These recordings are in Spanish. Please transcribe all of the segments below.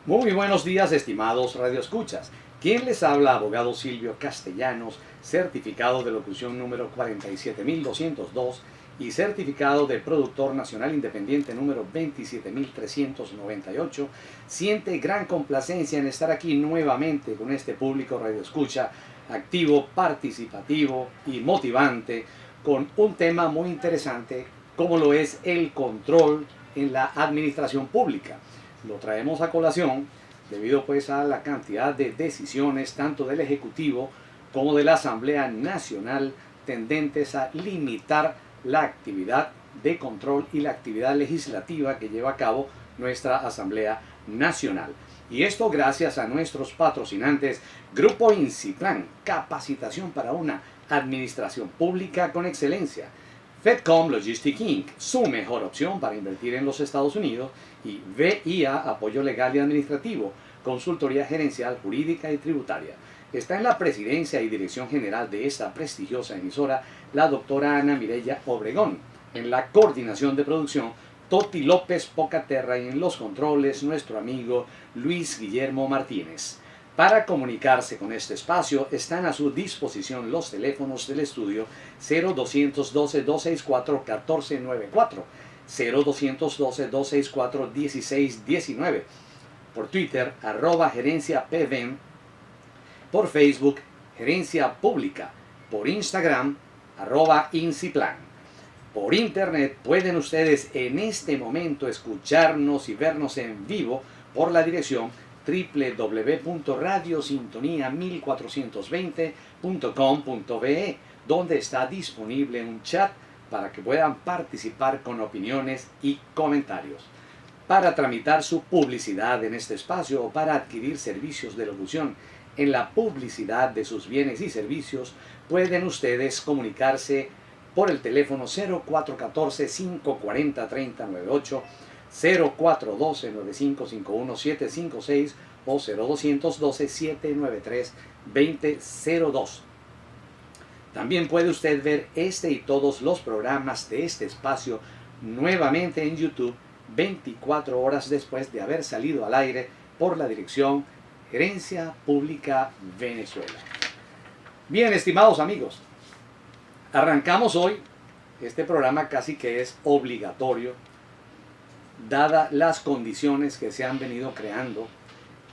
Muy buenos días, estimados radioescuchas. ¿Quién les habla? Abogado Silvio Castellanos, certificado de locución número 47202 y certificado de productor nacional independiente número 27398. Siente gran complacencia en estar aquí nuevamente con este público radioescucha activo, participativo y motivante con un tema muy interesante como lo es el control en la administración pública. Lo traemos a colación debido pues a la cantidad de decisiones tanto del Ejecutivo como de la Asamblea Nacional tendentes a limitar la actividad de control y la actividad legislativa que lleva a cabo nuestra Asamblea Nacional. Y esto gracias a nuestros patrocinantes Grupo Inciplan, capacitación para una administración pública con excelencia. Fedcom Logistics Inc., su mejor opción para invertir en los Estados Unidos, y VIA, apoyo legal y administrativo, consultoría gerencial, jurídica y tributaria. Está en la presidencia y dirección general de esta prestigiosa emisora la doctora Ana Mireya Obregón. En la coordinación de producción, Toti López Pocaterra, y en los controles nuestro amigo Luis Guillermo Martínez. Para comunicarse con este espacio están a su disposición los teléfonos del estudio 0212-264-1494, 0212-264-1619, por Twitter, @gerenciapven, por Facebook, Gerencia Pública, por Instagram, @inciplan. Por internet pueden ustedes en este momento escucharnos y vernos en vivo por la dirección www.radiosintonía1420.com.be, donde está disponible un chat para que puedan participar con opiniones y comentarios. Para tramitar su publicidad en este espacio o para adquirir servicios de locución en la publicidad de sus bienes y servicios, pueden ustedes comunicarse por el teléfono 0414-540-3098, 0412-9551-756 o 0212-793-2002. También puede usted ver este y todos los programas de este espacio nuevamente en YouTube 24 horas después de haber salido al aire por la dirección Gerencia Pública Venezuela. Bien, estimados amigos, arrancamos hoy. Este programa casi que es obligatorio, dadas las condiciones que se han venido creando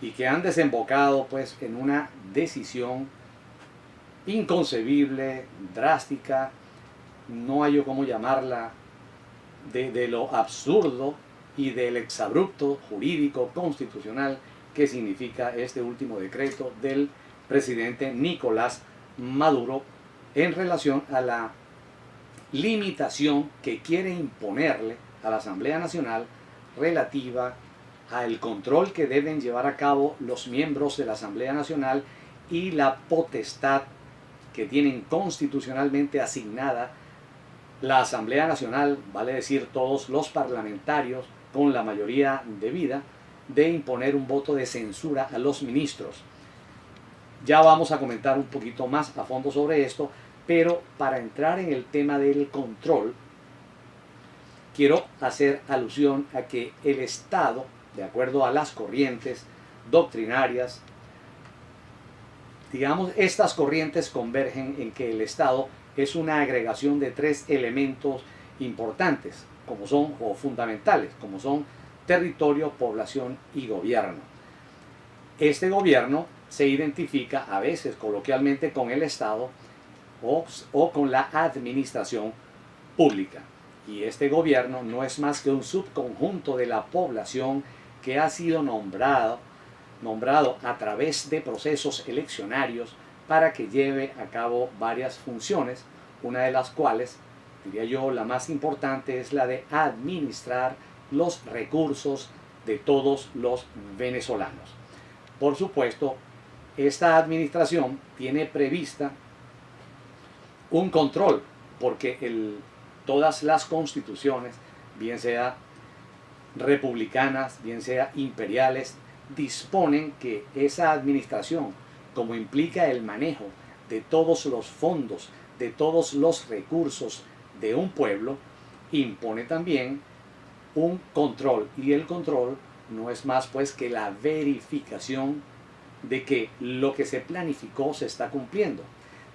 y que han desembocado pues en una decisión inconcebible, drástica, no hay yo cómo llamarla, de lo absurdo y del exabrupto jurídico constitucional que significa este último decreto del presidente Nicolás Maduro en relación a la limitación que quiere imponerle a la Asamblea Nacional relativa al control que deben llevar a cabo los miembros de la Asamblea Nacional y la potestad que tienen constitucionalmente asignada la Asamblea Nacional, vale decir todos los parlamentarios con la mayoría debida, de imponer un voto de censura a los ministros. Ya vamos a comentar un poquito más a fondo sobre esto, pero para entrar en el tema del control, quiero hacer alusión a que el Estado, de acuerdo a las corrientes doctrinarias, digamos, estas corrientes convergen en que el Estado es una agregación de tres elementos importantes, como son, o fundamentales, como son territorio, población y gobierno. Este gobierno se identifica a veces coloquialmente con el Estado o con la administración pública. Y este gobierno no es más que un subconjunto de la población que ha sido nombrado a través de procesos eleccionarios para que lleve a cabo varias funciones, una de las cuales, diría yo, la más importante es la de administrar los recursos de todos los venezolanos. Por supuesto, esta administración tiene prevista un control, porque todas las constituciones, bien sea republicanas, bien sea imperiales, disponen que esa administración, como implica el manejo de todos los fondos, de todos los recursos de un pueblo, impone también un control, y el control no es más pues que la verificación de que lo que se planificó se está cumpliendo,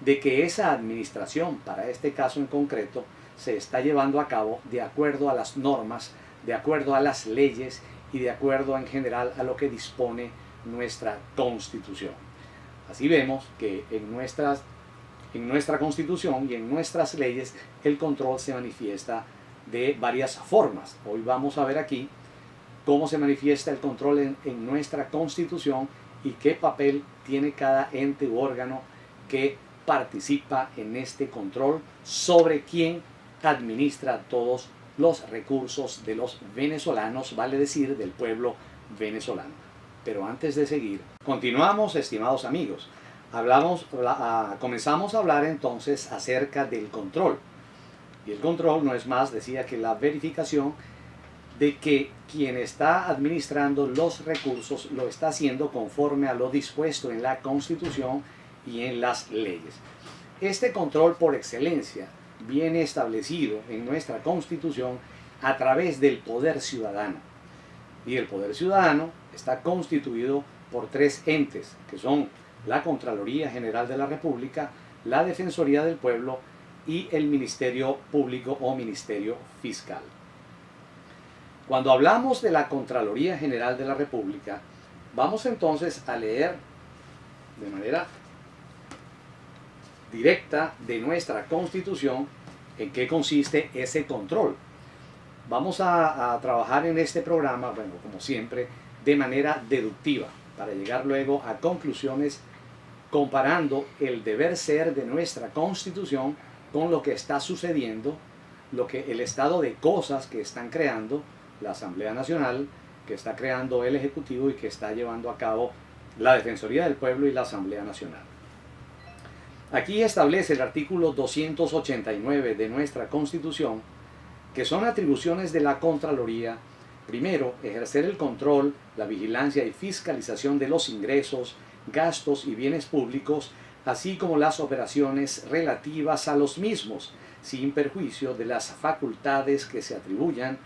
de que esa administración, para este caso en concreto, se está llevando a cabo de acuerdo a las normas, de acuerdo a las leyes y de acuerdo en general a lo que dispone nuestra Constitución. Así vemos que en nuestra Constitución y en nuestras leyes el control se manifiesta de varias formas. Hoy vamos a ver aquí cómo se manifiesta el control en nuestra Constitución y qué papel tiene cada ente u órgano que participa en este control sobre quién administra todos los recursos de los venezolanos, vale decir, del pueblo venezolano. Pero antes de seguir, continuamos, estimados amigos. Comenzamos a hablar entonces acerca del control. Y el control no es más, decía, que la verificación de que quien está administrando los recursos lo está haciendo conforme a lo dispuesto en la Constitución y en las leyes. Este control por excelencia viene establecido en nuestra Constitución a través del poder ciudadano. Y el poder ciudadano está constituido por tres entes, que son la Contraloría General de la República, la Defensoría del Pueblo y el Ministerio Público o Ministerio Fiscal. Cuando hablamos de la Contraloría General de la República, vamos entonces a leer de manera directa de nuestra Constitución en qué consiste ese control. Vamos a trabajar en este programa, bueno, como siempre, de manera deductiva, para llegar luego a conclusiones comparando el deber ser de nuestra Constitución con lo que está sucediendo, el estado de cosas que están creando la Asamblea Nacional, que está creando el Ejecutivo y que está llevando a cabo la Defensoría del Pueblo y la Asamblea Nacional. Aquí establece el artículo 289 de nuestra Constitución que son atribuciones de la Contraloría: primero, ejercer el control, la vigilancia y fiscalización de los ingresos, gastos y bienes públicos, así como las operaciones relativas a los mismos, sin perjuicio de las facultades que se atribuyan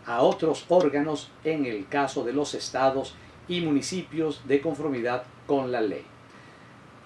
a otros órganos en el caso de los estados y municipios de conformidad con la ley.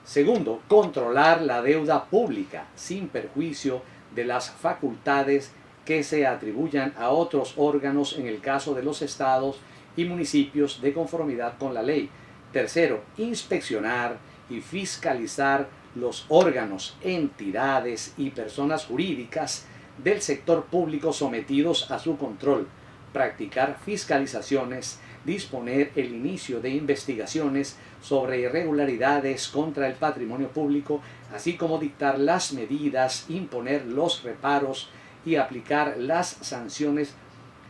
Segundo, controlar la deuda pública sin perjuicio de las facultades que se atribuyan a otros órganos en el caso de los estados y municipios de conformidad con la ley. Tercero, inspeccionar y fiscalizar los órganos, entidades y personas jurídicas del sector público sometidos a su control, practicar fiscalizaciones, disponer el inicio de investigaciones sobre irregularidades contra el patrimonio público, así como dictar las medidas, imponer los reparos y aplicar las sanciones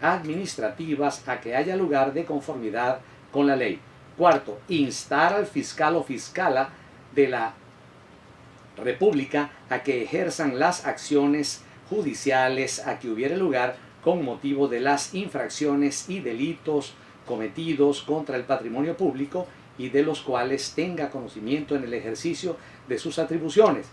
administrativas a que haya lugar de conformidad con la ley. Cuarto, instar al fiscal o fiscala de la República a que ejerzan las acciones judiciales a que hubiere lugar con motivo de las infracciones y delitos cometidos contra el patrimonio público y de los cuales tenga conocimiento en el ejercicio de sus atribuciones.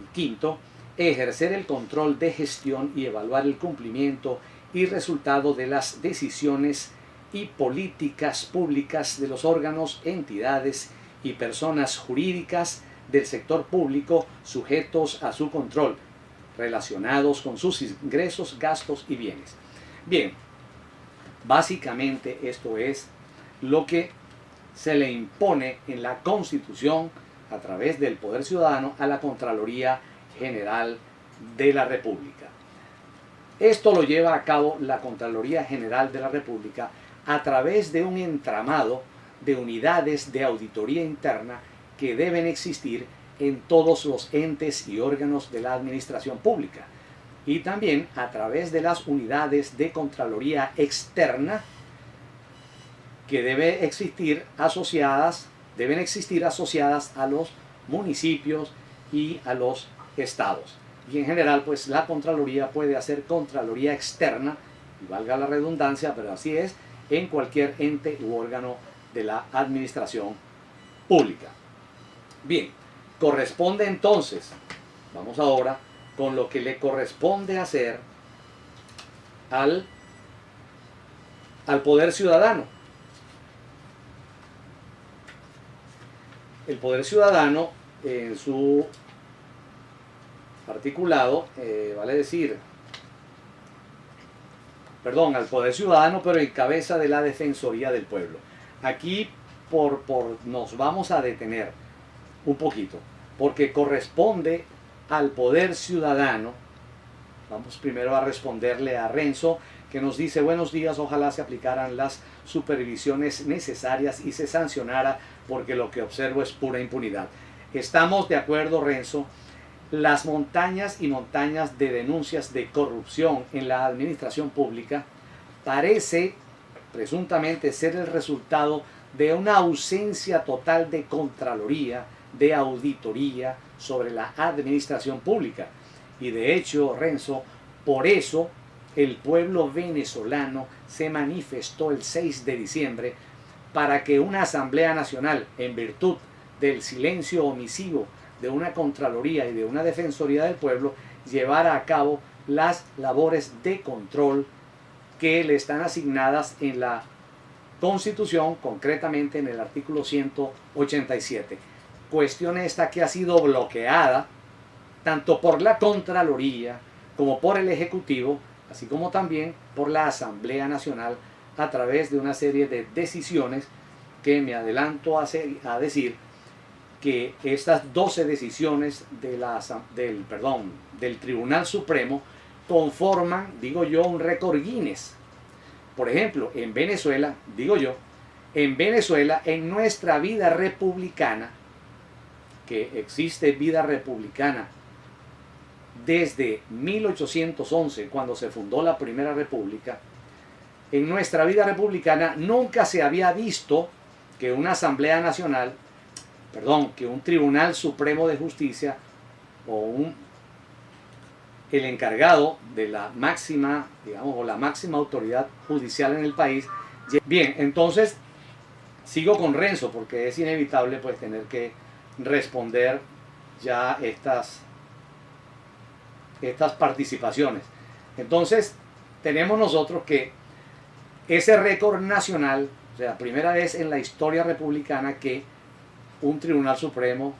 Y quinto, ejercer el control de gestión y evaluar el cumplimiento y resultado de las decisiones y políticas públicas de los órganos, entidades y personas jurídicas del sector público sujetos a su control, relacionados con sus ingresos, gastos y bienes. Bien, básicamente esto es lo que se le impone en la Constitución a través del Poder Ciudadano a la Contraloría General de la República. Esto lo lleva a cabo la Contraloría General de la República a través de un entramado de unidades de auditoría interna que deben existir en todos los entes y órganos de la administración pública, y también a través de las unidades de Contraloría externa que deben existir asociadas a los municipios y a los estados. Y en general, pues la Contraloría puede hacer Contraloría externa, y valga la redundancia, pero así es, en cualquier ente u órgano de la administración pública. Bien, corresponde entonces, vamos ahora con lo que le corresponde hacer al Poder Ciudadano. el poder ciudadano en su articulado, vale decir, perdón, al poder ciudadano, pero en cabeza de la Defensoría del Pueblo. Aquí nos vamos a detener un poquito, porque corresponde al poder ciudadano. Vamos primero a responderle a Renzo, que nos dice: buenos días, ojalá se aplicaran las supervisiones necesarias y se sancionara, porque lo que observo es pura impunidad. Estamos de acuerdo, Renzo. Las montañas y montañas de denuncias de corrupción en la administración pública parece presuntamente ser el resultado de una ausencia total de contraloría, de auditoría sobre la administración pública. Y de hecho, Renzo, por eso el pueblo venezolano se manifestó el 6 de diciembre para que una Asamblea Nacional, en virtud del silencio omisivo de una Contraloría y de una Defensoría del Pueblo, llevara a cabo las labores de control que le están asignadas en la Constitución, concretamente en el artículo 187. Cuestión esta que ha sido bloqueada tanto por la Contraloría como por el Ejecutivo, así como también por la Asamblea Nacional, a través de una serie de decisiones que me adelanto a decir que estas 12 decisiones del Tribunal Supremo conforman, digo yo, un récord Guinness. Por ejemplo, en Venezuela, en nuestra vida republicana, que existe vida republicana desde 1811, cuando se fundó la Primera República, en nuestra vida republicana nunca se había visto que una Asamblea Nacional, que un Tribunal Supremo de Justicia el encargado de la máxima, o la máxima autoridad judicial en el país. Bien, entonces sigo con Renzo, porque es inevitable pues tener que responder ya estas participaciones. Entonces tenemos nosotros que ese récord nacional, o sea, primera vez en la historia republicana que un Tribunal Supremo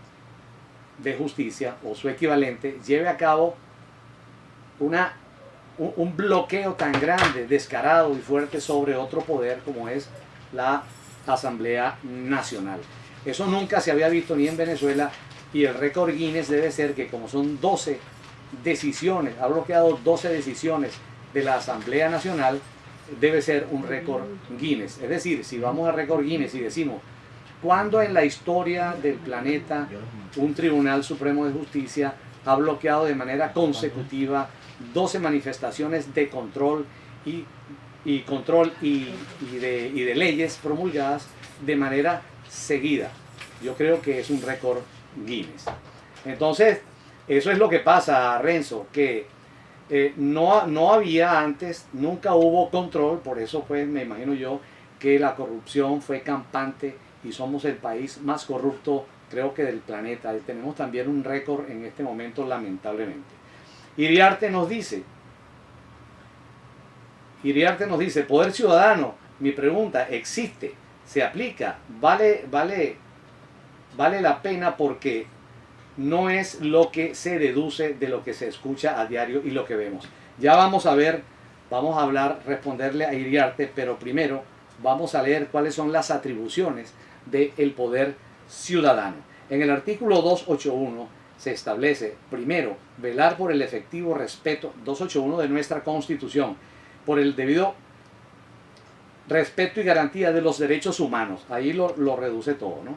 de Justicia o su equivalente lleve a cabo un bloqueo tan grande, descarado y fuerte sobre otro poder como es la Asamblea Nacional. Eso nunca se había visto ni en Venezuela, y el récord Guinness debe ser que, como son 12 decisiones, ha bloqueado 12 decisiones de la Asamblea Nacional, debe ser un récord Guinness. Es decir, si vamos a récord Guinness y decimos ¿cuándo en la historia del planeta un Tribunal Supremo de Justicia ha bloqueado de manera consecutiva 12 manifestaciones de control y de leyes promulgadas de manera seguida? Yo creo que es un récord Guinness. Entonces, eso es lo que pasa, Renzo, que no había antes, nunca hubo control. Por eso pues me imagino yo que la corrupción fue campante y somos el país más corrupto, creo que del planeta. Y tenemos también un récord en este momento, lamentablemente. Iriarte nos dice, poder ciudadano, mi pregunta, ¿existe? ¿Se aplica? ¿Vale la pena? Porque no es lo que se deduce de lo que se escucha a diario y lo que vemos. Ya vamos a responderle a Iriarte, pero primero vamos a leer cuáles son las atribuciones del poder ciudadano. En el artículo 281 se establece, primero, velar por el efectivo respeto, 281 de nuestra Constitución, por el debido respeto y garantía de los derechos humanos. Ahí lo reduce todo, ¿no?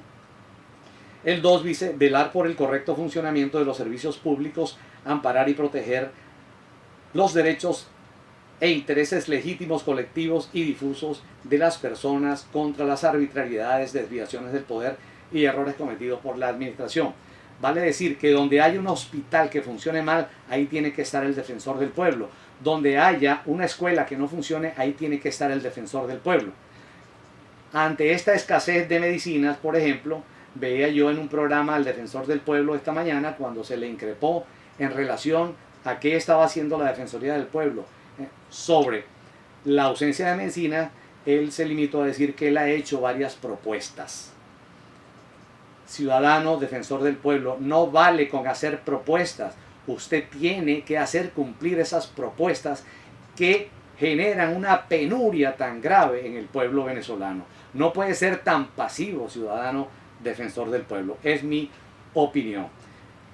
El 2 dice, velar por el correcto funcionamiento de los servicios públicos, amparar y proteger los derechos e intereses legítimos, colectivos y difusos de las personas contra las arbitrariedades, desviaciones del poder y errores cometidos por la administración. Vale decir que donde haya un hospital que funcione mal, ahí tiene que estar el defensor del pueblo. Donde haya una escuela que no funcione, ahí tiene que estar el defensor del pueblo. Ante esta escasez de medicinas, por ejemplo, veía yo en un programa al defensor del pueblo esta mañana, cuando se le increpó en relación a qué estaba haciendo la Defensoría del Pueblo sobre la ausencia de medicina. Él se limitó a decir que él ha hecho varias propuestas. ciudadano defensor del pueblo, no vale con hacer propuestas. Usted tiene que hacer cumplir esas propuestas que generan una penuria tan grave en el pueblo venezolano. No puede ser tan pasivo, ciudadano defensor del pueblo. Es mi opinión.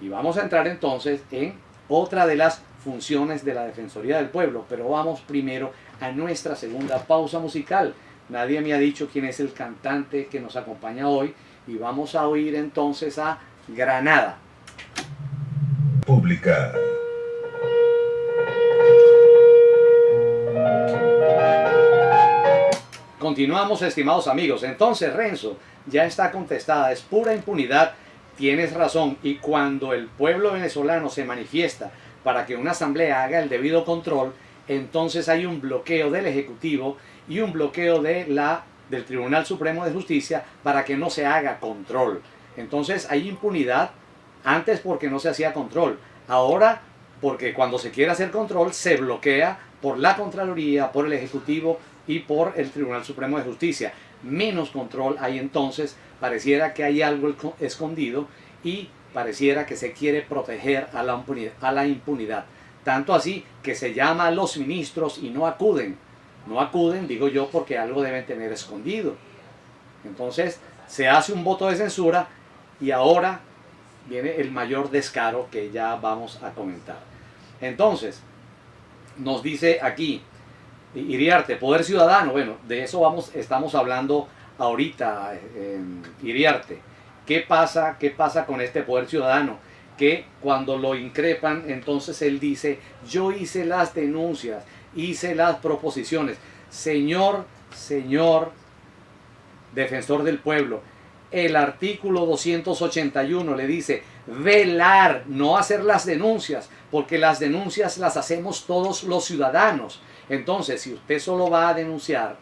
Y vamos a entrar entonces en otra de las funciones de la Defensoría del Pueblo, pero vamos primero a nuestra segunda pausa musical. Nadie me ha dicho quién es el cantante que nos acompaña hoy y vamos a oír entonces a Granada. Pública. Continuamos, estimados amigos. Entonces, Renzo, ya está contestada. Es pura impunidad. Tienes razón. Y cuando el pueblo venezolano se manifiesta para que una asamblea haga el debido control, entonces hay un bloqueo del Ejecutivo y un bloqueo del Tribunal Supremo de Justicia para que no se haga control. Entonces hay impunidad, antes porque no se hacía control, ahora porque cuando se quiere hacer control se bloquea por la Contraloría, por el Ejecutivo y por el Tribunal Supremo de Justicia. Menos control hay, entonces pareciera que hay algo escondido y pareciera que se quiere proteger a la impunidad. Tanto así que se llama a los ministros y no acuden. No acuden, digo yo, porque algo deben tener escondido. Entonces se hace un voto de censura y ahora viene el mayor descaro que ya vamos a comentar. Entonces, nos dice aquí Iriarte, poder ciudadano. Bueno, de eso estamos hablando ahorita, Iriarte. ¿Qué pasa con este poder ciudadano? Que cuando lo increpan, entonces él dice, yo hice las denuncias, hice las proposiciones. Señor defensor del pueblo, el artículo 281 le dice, velar, no hacer las denuncias, porque las denuncias las hacemos todos los ciudadanos. Entonces, si usted solo va a denunciar,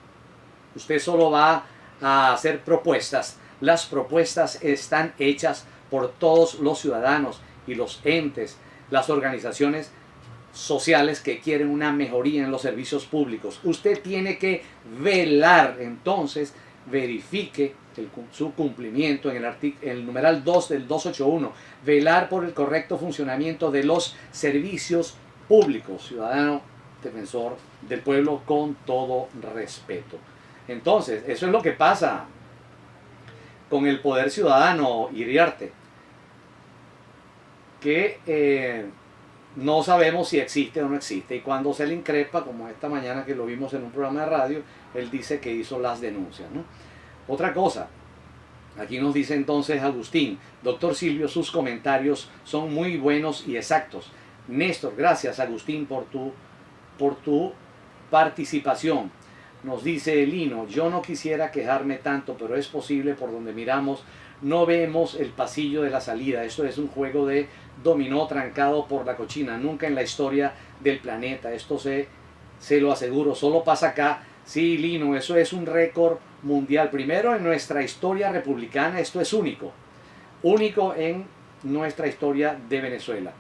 usted solo va a hacer propuestas, las propuestas están hechas por todos los ciudadanos y los entes, las organizaciones sociales que quieren una mejoría en los servicios públicos. Usted tiene que velar, entonces verifique su cumplimiento en el numeral 2 del 281, velar por el correcto funcionamiento de los servicios públicos, ciudadano defensor del pueblo, con todo respeto. Entonces, eso es lo que pasa con el poder ciudadano, Iriarte, que no sabemos si existe o no existe, y cuando se le increpa, como esta mañana que lo vimos en un programa de radio, él dice que hizo las denuncias, ¿no? Otra cosa, aquí nos dice entonces Agustín, doctor Silvio, sus comentarios son muy buenos y exactos. Néstor, gracias Agustín por tu participación. Nos dice Lino, yo no quisiera quejarme tanto, pero es posible, por donde miramos no vemos el pasillo de la salida. Esto es un juego de dominó trancado por la cochina, nunca en la historia del planeta. Esto se lo aseguro, solo pasa acá. Sí, Lino, eso es un récord mundial. Primero, en nuestra historia republicana esto es único en nuestra historia de Venezuela.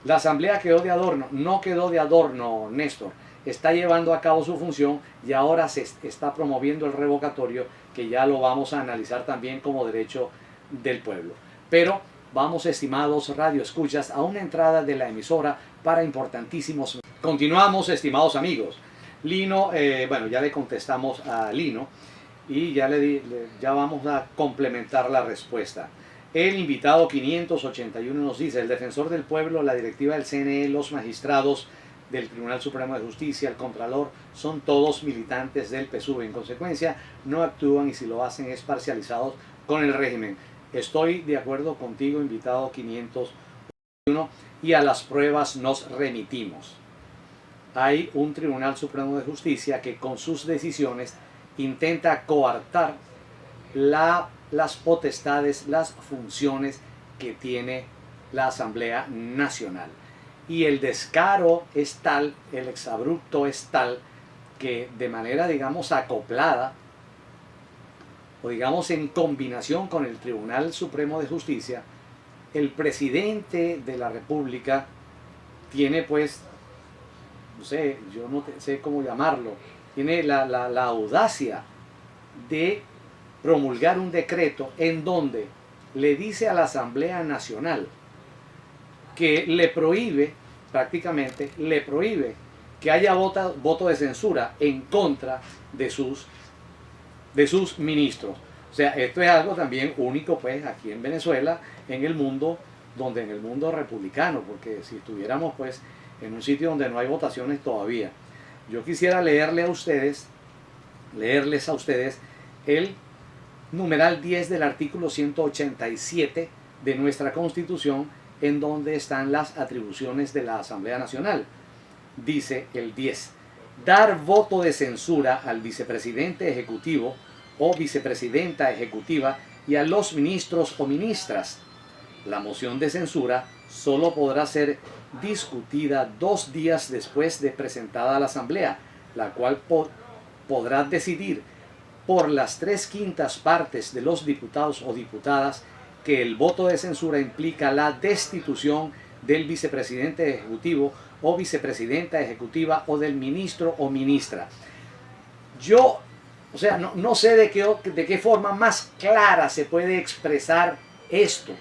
La asamblea quedó de adorno, no quedó de adorno, Néstor. Está llevando a cabo su función y ahora se está promoviendo el revocatorio, que ya lo vamos a analizar también como derecho del pueblo. Pero vamos, estimados radioescuchas, a una entrada de la emisora para importantísimos. Continuamos, estimados amigos. Lino, bueno, ya le contestamos a Lino y ya vamos a complementar la respuesta. El invitado 581 nos dice, el defensor del pueblo, la directiva del CNE, los magistrados del Tribunal Supremo de Justicia, el Contralor, son todos militantes del PSUV. En consecuencia, no actúan y si lo hacen es parcializados con el régimen. Estoy de acuerdo contigo, invitado 501, y a las pruebas nos remitimos. Hay un Tribunal Supremo de Justicia que con sus decisiones intenta coartar las potestades, las funciones que tiene la Asamblea Nacional. Y el descaro es tal, el exabrupto es tal, que de manera, digamos, acoplada, o digamos en combinación con el Tribunal Supremo de Justicia, el presidente de la República tiene, pues, no sé, yo no sé cómo llamarlo, tiene la audacia de promulgar un decreto en donde le dice a la Asamblea Nacional que le prohíbe, prácticamente le prohíbe que haya voto de censura en contra de sus ministros. O sea, esto es algo también único pues aquí en Venezuela, en el mundo republicano, porque si estuviéramos pues en un sitio donde no hay votaciones todavía. Yo quisiera leerles a ustedes el numeral 10 del artículo 187 de nuestra Constitución, en donde están las atribuciones de la Asamblea Nacional. Dice el 10: dar voto de censura al vicepresidente ejecutivo o vicepresidenta ejecutiva y a los ministros o ministras. La moción de censura solo podrá ser discutida 2 días después de presentada a la Asamblea, la cual podrá decidir por las 3/5 partes de los diputados o diputadas que el voto de censura implica la destitución del vicepresidente ejecutivo o vicepresidenta ejecutiva o del ministro o ministra. Yo, o sea, no sé de qué forma más clara se puede expresar esto.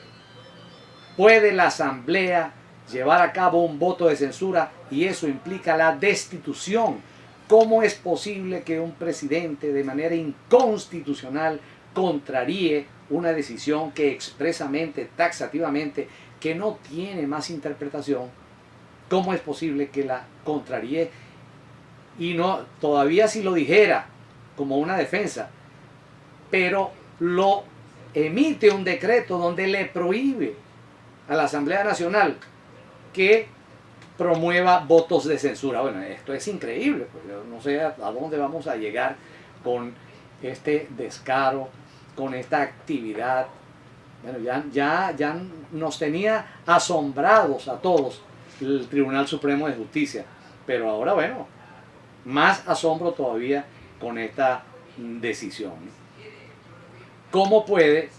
¿Puede la Asamblea llevar a cabo un voto de censura y eso implica la destitución? ¿Cómo es posible que un presidente de manera inconstitucional contraríe una decisión que expresamente, taxativamente, que no tiene más interpretación? ¿Cómo es posible que la contraríe? Y no, todavía si lo dijera como una defensa, pero lo emite un decreto donde le prohíbe a la Asamblea Nacional que promueva votos de censura. Bueno, esto es increíble, pues yo no sé a dónde vamos a llegar con este descaro, con esta actividad. Bueno, ya nos tenía asombrados a todos el Tribunal Supremo de Justicia, pero ahora, bueno, más asombro todavía con esta decisión. ¿Cómo puede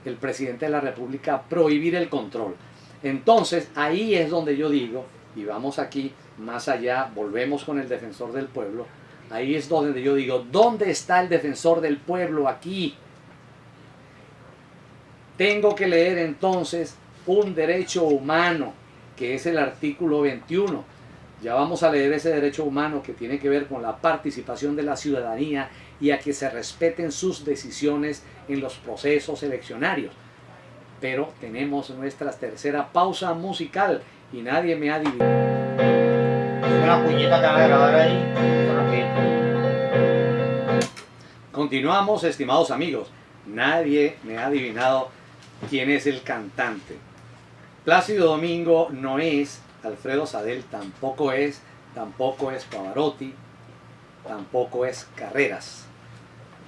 el presidente de la República prohibir el control? Entonces, ahí es donde yo digo, y vamos aquí más allá, volvemos con el defensor del pueblo, ahí es donde yo digo, ¿dónde está el defensor del pueblo aquí? Tengo que leer entonces un derecho humano, que es el artículo 21. Ya vamos a leer ese derecho humano que tiene que ver con la participación de la ciudadanía y a que se respeten sus decisiones en los procesos eleccionarios. Pero tenemos nuestra tercera pausa musical y nadie me ha adivinado. Una puñeta que va a grabar ahí. Continuamos, estimados amigos. Nadie me ha adivinado quién es el cantante. Plácido Domingo no es, Alfredo Sadel tampoco es Pavarotti, tampoco es Carreras.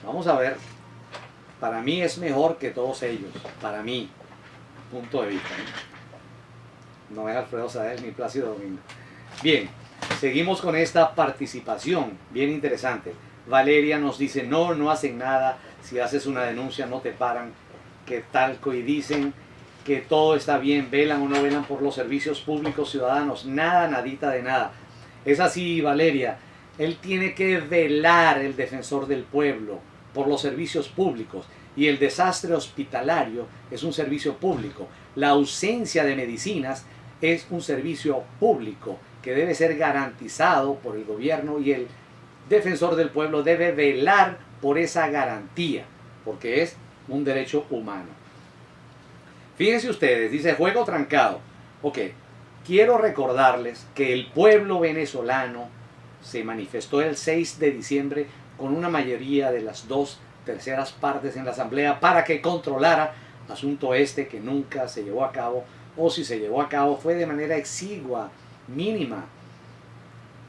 Vamos a ver. Para mí es mejor que todos ellos, para mí, punto de vista. No es Alfredo Sadel ni Plácido Domingo. Bien, seguimos con esta participación, bien interesante. Valeria nos dice, no hacen nada, si haces una denuncia no te paran, que talco, y dicen que todo está bien, velan o no velan por los servicios públicos ciudadanos, nada, nadita de nada. Es así, Valeria, él tiene que velar, el defensor del pueblo, por los servicios públicos, y el desastre hospitalario es un servicio público. La ausencia de medicinas es un servicio público que debe ser garantizado por el gobierno, y el defensor del pueblo debe velar por esa garantía, porque es un derecho humano. Fíjense ustedes, dice juego trancado. Ok, quiero recordarles que el pueblo venezolano se manifestó el 6 de diciembre con una mayoría de las 2/3 partes en la Asamblea para que controlara asunto este que nunca se llevó a cabo, o si se llevó a cabo fue de manera exigua, mínima,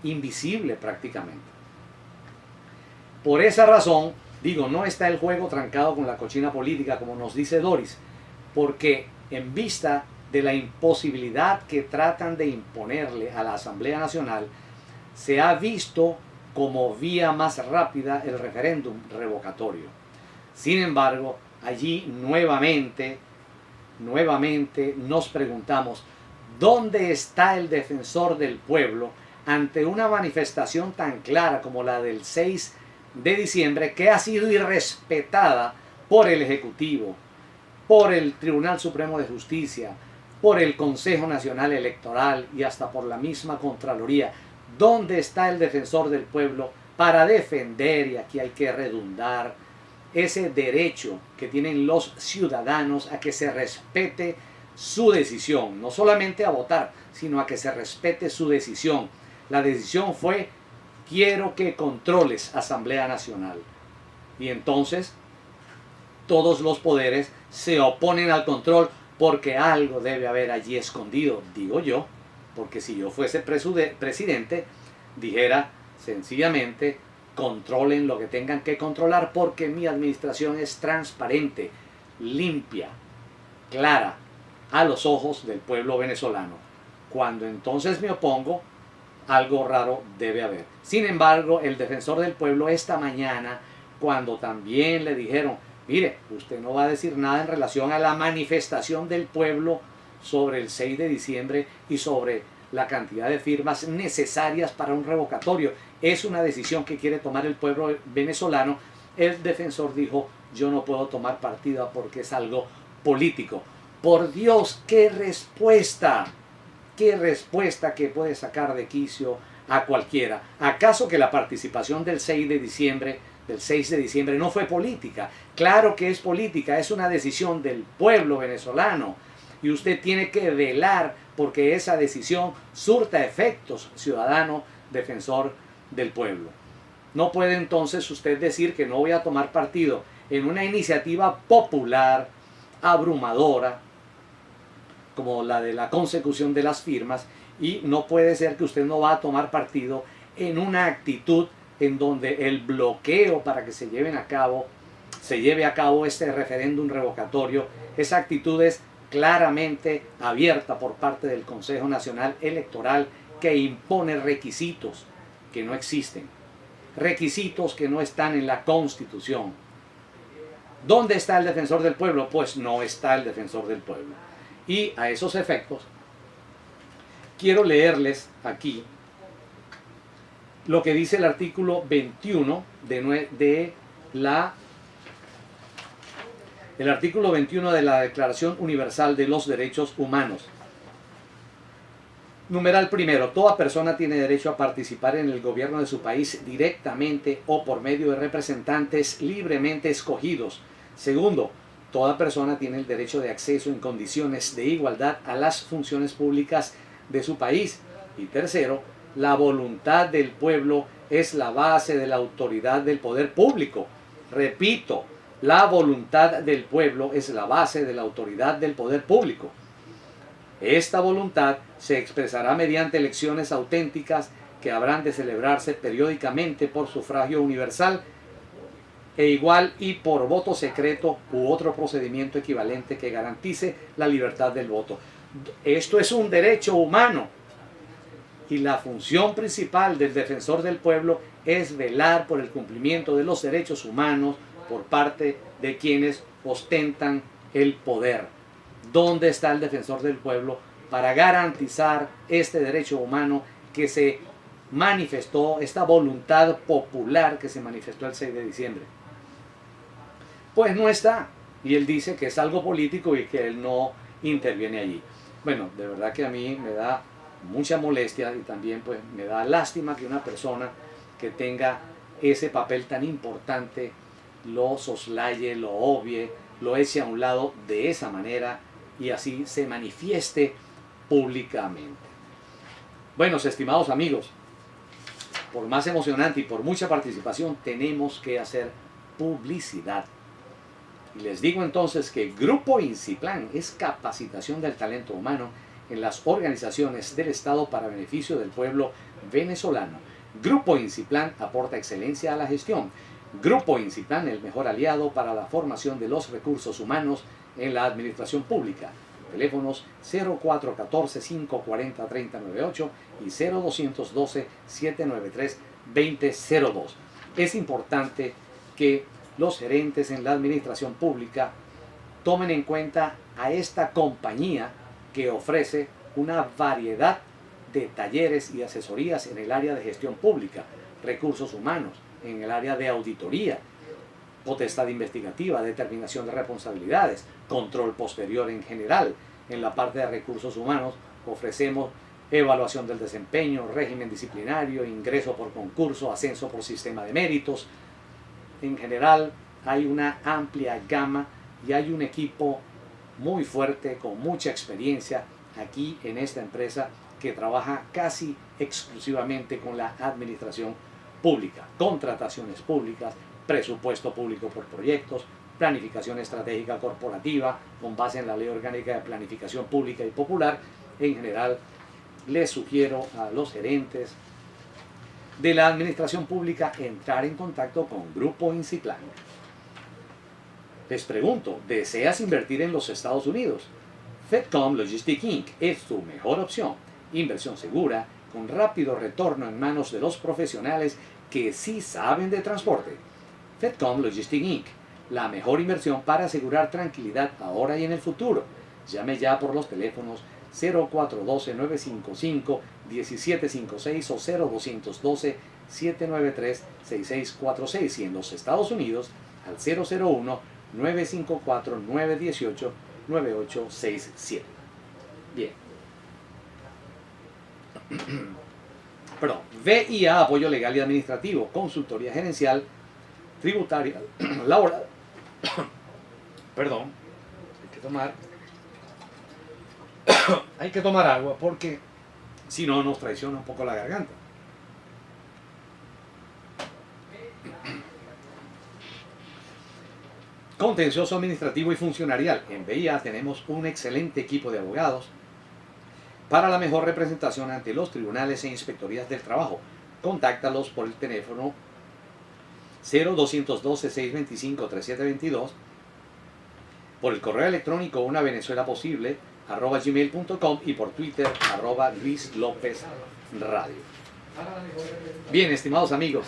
invisible prácticamente. Por esa razón, digo, no está el juego trancado con la cochina política, como nos dice Doris, porque en vista de la imposibilidad que tratan de imponerle a la Asamblea Nacional, se ha visto como vía más rápida el referéndum revocatorio. Sin embargo, allí nuevamente nos preguntamos, ¿dónde está el defensor del pueblo ante una manifestación tan clara como la del 6 de diciembre, que ha sido irrespetada por el Ejecutivo, por el Tribunal Supremo de Justicia, por el Consejo Nacional Electoral y hasta por la misma Contraloría. ¿Dónde está el defensor del pueblo para defender, y aquí hay que redundar, ese derecho que tienen los ciudadanos a que se respete su decisión? No solamente a votar, sino a que se respete su decisión. La decisión fue: quiero que controles Asamblea Nacional. Y entonces todos los poderes se oponen al control porque algo debe haber allí escondido, digo yo, porque si yo fuese presidente, dijera sencillamente: controlen lo que tengan que controlar porque mi administración es transparente, limpia, clara, a los ojos del pueblo venezolano. Cuando entonces me opongo, algo raro debe haber. Sin embargo, el defensor del pueblo esta mañana, cuando también le dijeron: mire, usted no va a decir nada en relación a la manifestación del pueblo sobre el 6 de diciembre y sobre la cantidad de firmas necesarias para un revocatorio. Es una decisión que quiere tomar el pueblo venezolano. El defensor dijo: yo no puedo tomar partida porque es algo político. Por Dios, qué respuesta que puede sacar de quicio a cualquiera. ¿Acaso que la participación del 6 de diciembre no fue política? Claro que es política, es una decisión del pueblo venezolano y usted tiene que velar porque esa decisión surta efectos, ciudadano defensor del pueblo. No puede entonces usted decir que no voy a tomar partido en una iniciativa popular abrumadora como la de la consecución de las firmas, y no puede ser que usted no va a tomar partido en una actitud en donde el bloqueo para que se lleve a cabo este referéndum revocatorio, esa actitud es claramente abierta por parte del Consejo Nacional Electoral, que impone requisitos que no existen, requisitos que no están en la Constitución. ¿Dónde está el defensor del pueblo? Pues no está el defensor del pueblo. Y a esos efectos, quiero leerles aquí lo que dice el artículo 21 el artículo 21 de la Declaración Universal de los Derechos Humanos. Numeral primero: toda persona tiene derecho a participar en el gobierno de su país directamente o por medio de representantes libremente escogidos. Segundo, toda persona tiene el derecho de acceso en condiciones de igualdad a las funciones públicas de su país. Y tercero, la voluntad del pueblo es la base de la autoridad del poder público. Repito, la voluntad del pueblo es la base de la autoridad del poder público. Esta voluntad se expresará mediante elecciones auténticas que habrán de celebrarse periódicamente por sufragio universal e igual y por voto secreto u otro procedimiento equivalente que garantice la libertad del voto. Esto es un derecho humano y la función principal del defensor del pueblo es velar por el cumplimiento de los derechos humanos por parte de quienes ostentan el poder. ¿Dónde está el defensor del pueblo para garantizar este derecho humano que se manifestó, esta voluntad popular que se manifestó el 6 de diciembre? Pues no está, y él dice que es algo político y que él no interviene allí. Bueno, de verdad que a mí me da mucha molestia y también pues me da lástima que una persona que tenga ese papel tan importante lo soslaye, lo obvie, lo eche a un lado de esa manera y así se manifieste públicamente. Bueno, estimados amigos, por más emocionante y por mucha participación tenemos que hacer publicidad. Y les digo entonces que Grupo Inciplan es capacitación del talento humano en las organizaciones del Estado para beneficio del pueblo venezolano. Grupo Inciplan aporta excelencia a la gestión. Grupo Inciplan, el mejor aliado para la formación de los recursos humanos en la administración pública. Teléfonos 0414-540-3098 y 0212-793-2002. Es importante que los gerentes en la administración pública tomen en cuenta a esta compañía que ofrece una variedad de talleres y asesorías en el área de gestión pública, recursos humanos, en el área de auditoría, potestad investigativa, determinación de responsabilidades, control posterior en general. En la parte de recursos humanos ofrecemos evaluación del desempeño, régimen disciplinario, ingreso por concurso, ascenso por sistema de méritos. En general hay una amplia gama y hay un equipo muy fuerte, con mucha experiencia aquí en esta empresa, que trabaja casi exclusivamente con la administración pública, contrataciones públicas, presupuesto público por proyectos, planificación estratégica corporativa con base en la Ley Orgánica de Planificación Pública y Popular. En general, les sugiero a los gerentes de la administración pública entrar en contacto con Grupo Inciplan. Les pregunto, ¿deseas invertir en los Estados Unidos? FedCom Logistics Inc. es tu mejor opción. Inversión segura, con rápido retorno en manos de los profesionales que sí saben de transporte. FedCom Logistics Inc. La mejor inversión para asegurar tranquilidad ahora y en el futuro. Llame ya por los teléfonos 0412-955-1756 o 0212-793-6646 y en los Estados Unidos al 001-954-918-9867. Bien. Perdón. VIA, apoyo legal y administrativo, consultoría gerencial, tributaria, laboral. Perdón. Hay que tomar agua porque si no nos traiciona un poco la garganta. Contencioso administrativo y funcionarial. En VIA tenemos un excelente equipo de abogados para la mejor representación ante los tribunales e inspectorías del trabajo. Contáctalos por el teléfono 0212-625-3722, por el correo electrónico unavenezuelaposible @gmail.com y por Twitter @Luis López Radio. Bien, estimados amigos,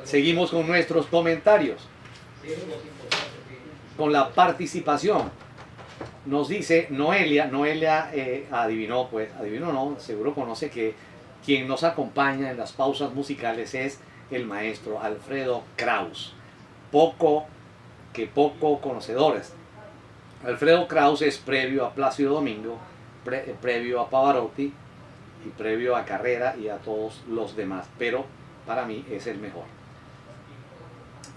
seguimos con nuestros comentarios, con la participación. Nos dice Noelia, adivinó no, seguro conoce que quien nos acompaña en las pausas musicales es el maestro Alfredo Kraus. Poco conocedores. Alfredo Kraus es previo a Plácido Domingo, previo a Pavarotti y previo a Carrera y a todos los demás, pero para mí es el mejor.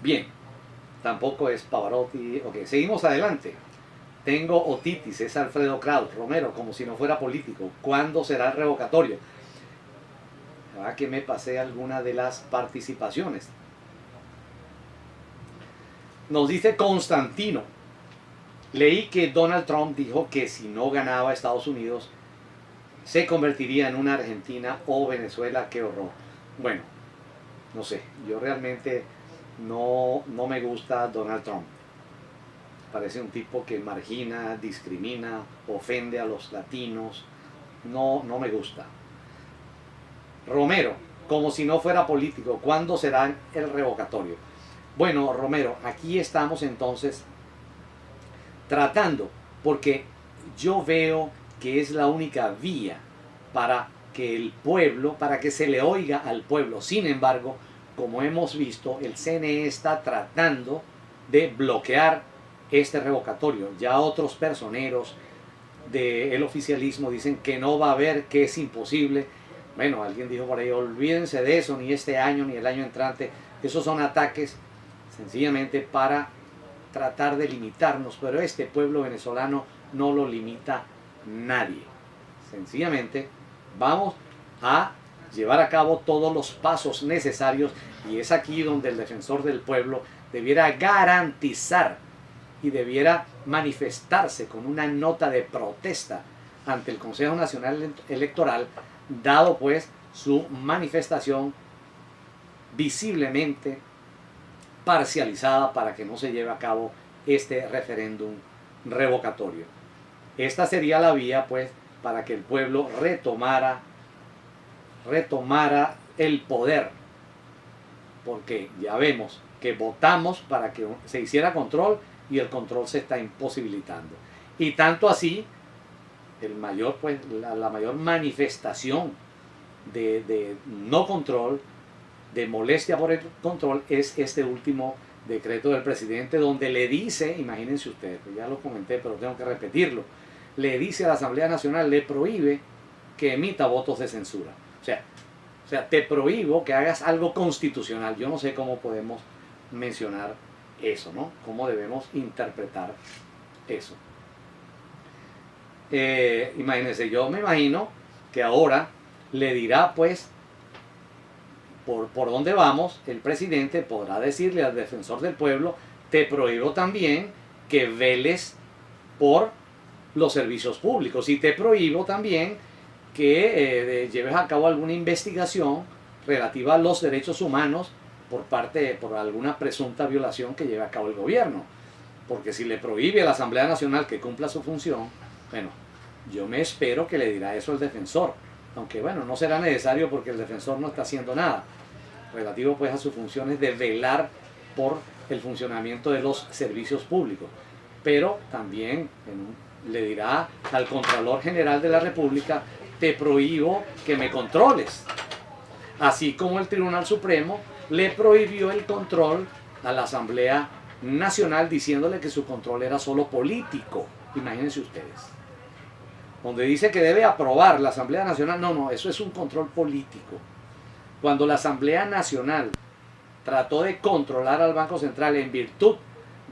Bien, tampoco es Pavarotti. Ok, seguimos adelante. Tengo otitis, es Alfredo Kraus. Romero, como si no fuera político. ¿Cuándo será el revocatorio? Que me pasé alguna de las participaciones. Nos dice Constantino. Leí que Donald Trump dijo que si no ganaba Estados Unidos se convertiría en una Argentina o Venezuela. ¡Qué horror! Bueno, no sé, yo realmente no me gusta Donald Trump. Parece un tipo que margina, discrimina, ofende a los latinos. No me gusta. Romero, como si no fuera político, ¿cuándo será el revocatorio? Bueno, Romero, aquí estamos entonces tratando, porque yo veo que es la única vía para que el pueblo, para que se le oiga al pueblo. Sin embargo, como hemos visto, el CNE está tratando de bloquear este revocatorio. Ya otros personeros del oficialismo dicen que no va a haber, que es imposible. Bueno, alguien dijo por ahí, olvídense de eso, ni este año ni el año entrante. Esos son ataques sencillamente para tratar de limitarnos, pero este pueblo venezolano no lo limita nadie. Sencillamente vamos a llevar a cabo todos los pasos necesarios y es aquí donde el defensor del pueblo debiera garantizar y debiera manifestarse con una nota de protesta ante el Consejo Nacional Electoral, dado pues su manifestación visiblemente parcializada para que no se lleve a cabo este referéndum revocatorio. Esta sería la vía pues para que el pueblo retomara el poder, porque ya vemos que votamos para que se hiciera control y el control se está imposibilitando. Y tanto así, la mayor manifestación de no control de molestia por el control es este último decreto del presidente, donde le dice, imagínense ustedes, pues ya lo comenté pero tengo que repetirlo, le dice a la Asamblea Nacional, le prohíbe que emita votos de censura. O sea, te prohíbo que hagas algo constitucional. Yo no sé cómo podemos mencionar eso, ¿no? Cómo debemos interpretar eso. Imagínense, yo me imagino que ahora le dirá, pues, por dónde vamos, el presidente podrá decirle al defensor del pueblo, te prohíbo también que veles por los servicios públicos y te prohíbo también que lleves a cabo alguna investigación relativa a los derechos humanos por alguna presunta violación que lleve a cabo el gobierno. Porque si le prohíbe a la Asamblea Nacional que cumpla su función, bueno, yo me espero que le dirá eso al defensor. Aunque bueno, no será necesario porque el defensor no está haciendo nada relativo pues a sus funciones de velar por el funcionamiento de los servicios públicos. Pero también le dirá al Contralor General de la República, te prohíbo que me controles. Así como el Tribunal Supremo le prohibió el control a la Asamblea Nacional diciéndole que su control era solo político. Imagínense ustedes. Donde dice que debe aprobar la Asamblea Nacional, no, eso es un control político. Cuando la Asamblea Nacional trató de controlar al Banco Central en virtud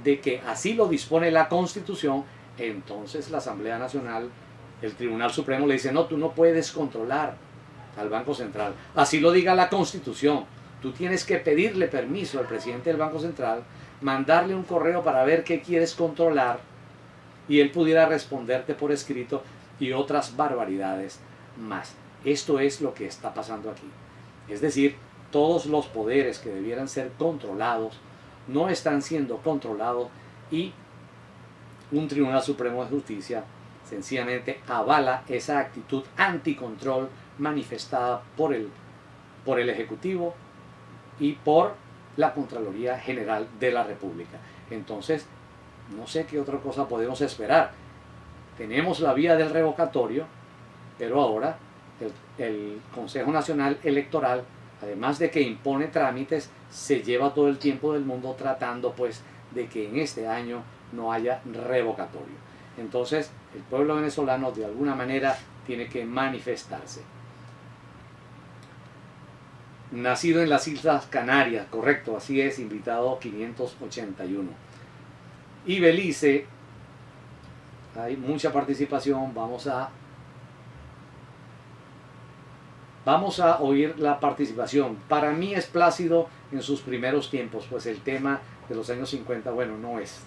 de que así lo dispone la Constitución, entonces la Asamblea Nacional, el Tribunal Supremo le dice, no, tú no puedes controlar al Banco Central. Así lo diga la Constitución. Tú tienes que pedirle permiso al presidente del Banco Central, mandarle un correo para ver qué quieres controlar y él pudiera responderte por escrito y otras barbaridades más. Esto es lo que está pasando aquí. Es decir, todos los poderes que debieran ser controlados no están siendo controlados y un Tribunal Supremo de Justicia sencillamente avala esa actitud anticontrol manifestada por el Ejecutivo y por la Contraloría General de la República. Entonces, no sé qué otra cosa podemos esperar. Tenemos la vía del revocatorio, pero ahora el Consejo Nacional Electoral, además de que impone trámites, se lleva todo el tiempo del mundo tratando pues de que en este año no haya revocatorio. Entonces el pueblo venezolano de alguna manera tiene que manifestarse. Nacido en las Islas Canarias, correcto, así es, invitado 581. Y Belice, hay mucha participación, vamos a oír la participación. Para mí es Plácido en sus primeros tiempos, pues el tema de los años 50, bueno, no es.